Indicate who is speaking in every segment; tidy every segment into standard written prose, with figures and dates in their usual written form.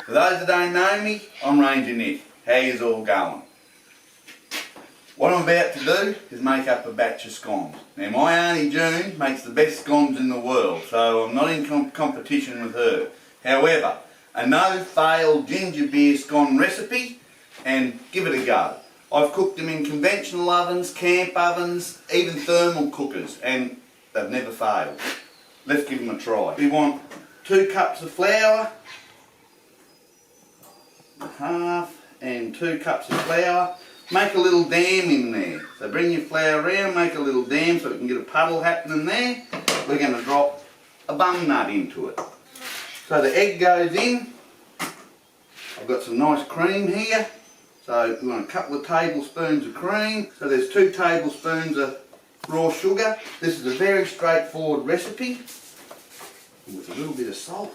Speaker 1: For those that don't know me, I'm Ranger Nick. How yous all going? What I'm about to do is make up a batch of scones. Now my auntie June makes the best scones in the world, so I'm not in competition with her. However, a no-fail ginger beer scone recipe, and give it a go. I've cooked them in conventional ovens, camp ovens, even thermal cookers, and they've never failed. Let's give them a try. We want 2 cups of flour, half, and 2 cups of flour. Make a little dam in there. So bring your flour around, make a little dam so we can get a puddle happening there. We're going to drop a bum nut into it. So the egg goes in. I've got some nice cream here. So we want a couple of tablespoons of cream. So there's 2 tablespoons of raw sugar. This is a very straightforward recipe. With a little bit of salt,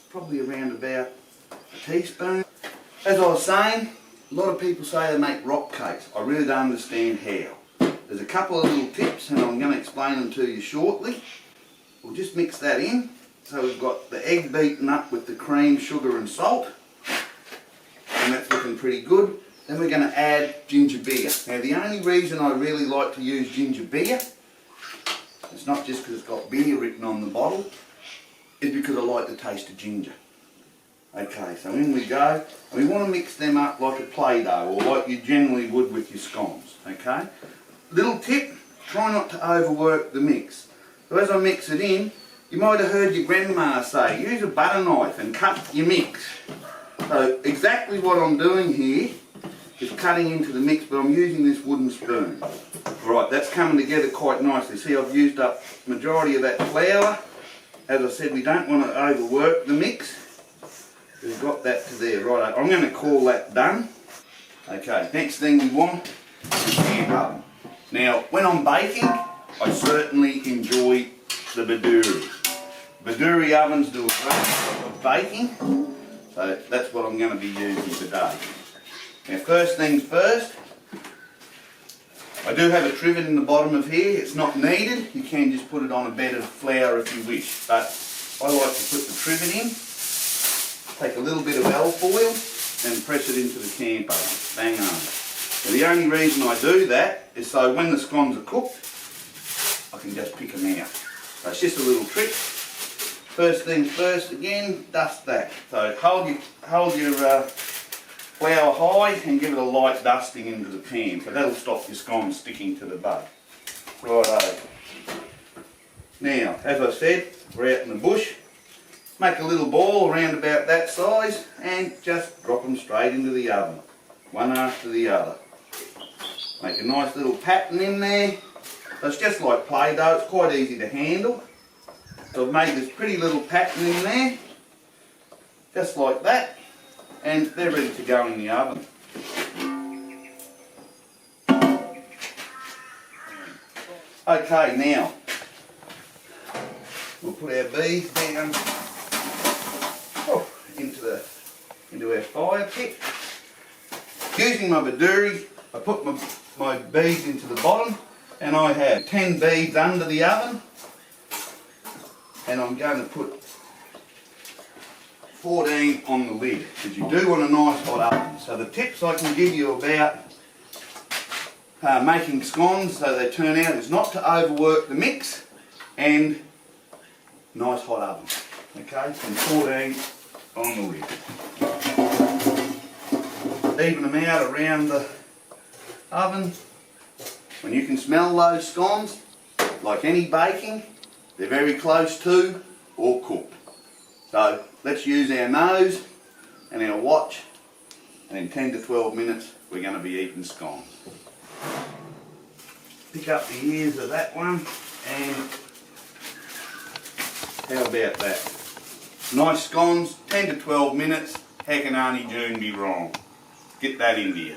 Speaker 1: probably around about a teaspoon. As I was saying, a lot of people say they make rock cakes. I really don't understand how. There's a couple of little tips and I'm going to explain them to you shortly. We'll just mix that in. So we've got the egg beaten up with the cream, sugar and salt. And that's looking pretty good. Then we're going to add ginger beer. Now the only reason I really like to use ginger beer, it's not just because it's got beer written on the bottle, is because I like the taste of ginger. Okay, so in we go. And we want to mix them up like a Play-Doh, or like you generally would with your scones. Okay? Little tip, try not to overwork the mix. So as I mix it in, you might have heard your grandma say, use a butter knife and cut your mix. So exactly what I'm doing here is cutting into the mix, but I'm using this wooden spoon. Alright, that's coming together quite nicely. See, I've used up the majority of that flour. As I said, we don't want to overwork the mix. We've got that to there. Right, I'm going to call that done. Okay, next thing we want is the camp oven. Now, when I'm baking, I certainly enjoy the Baduri. Baduri ovens do a great job of baking, so that's what I'm going to be using today. Now, first things first, I do have a trivet in the bottom of here. It's not needed. You can just put it on a bed of flour if you wish, but I like to put the trivet in. Take a little bit of alfoil and press it into the camp oven. Bang on. Now, the only reason I do that is so when the scones are cooked, I can just pick them out. So it's just a little trick. First things first, again, dust that. So hold your flour high and give it a light dusting into the pan. So that'll stop your scones sticking to the bud. Righto. Now, as I said, we're out in the bush. Make a little ball around about that size and just drop them straight into the oven, one after the other. Make a nice little pattern in there. So it's just like Play-Doh, it's quite easy to handle. So I've made this pretty little pattern in there, just like that, and they're ready to go in the oven. Okay, now we'll put our bees down into our fire pit. Using my Baduri, I put my beads into the bottom, and I have 10 beads under the oven, and I'm going to put 14 on the lid, because you do want a nice hot oven. So the tips I can give you about making scones so they turn out is not to overwork the mix, and nice hot oven. Okay, from 14 on the lid. Even them out around the oven. When you can smell those scones, like any baking, they're very close to or cooked. So let's use our nose and our watch, and in 10 to 12 minutes we're going to be eating scones. Pick up the ears of that one, and how about that? Nice scones, 10 to 12 minutes, how can Auntie June be wrong? Get that into you.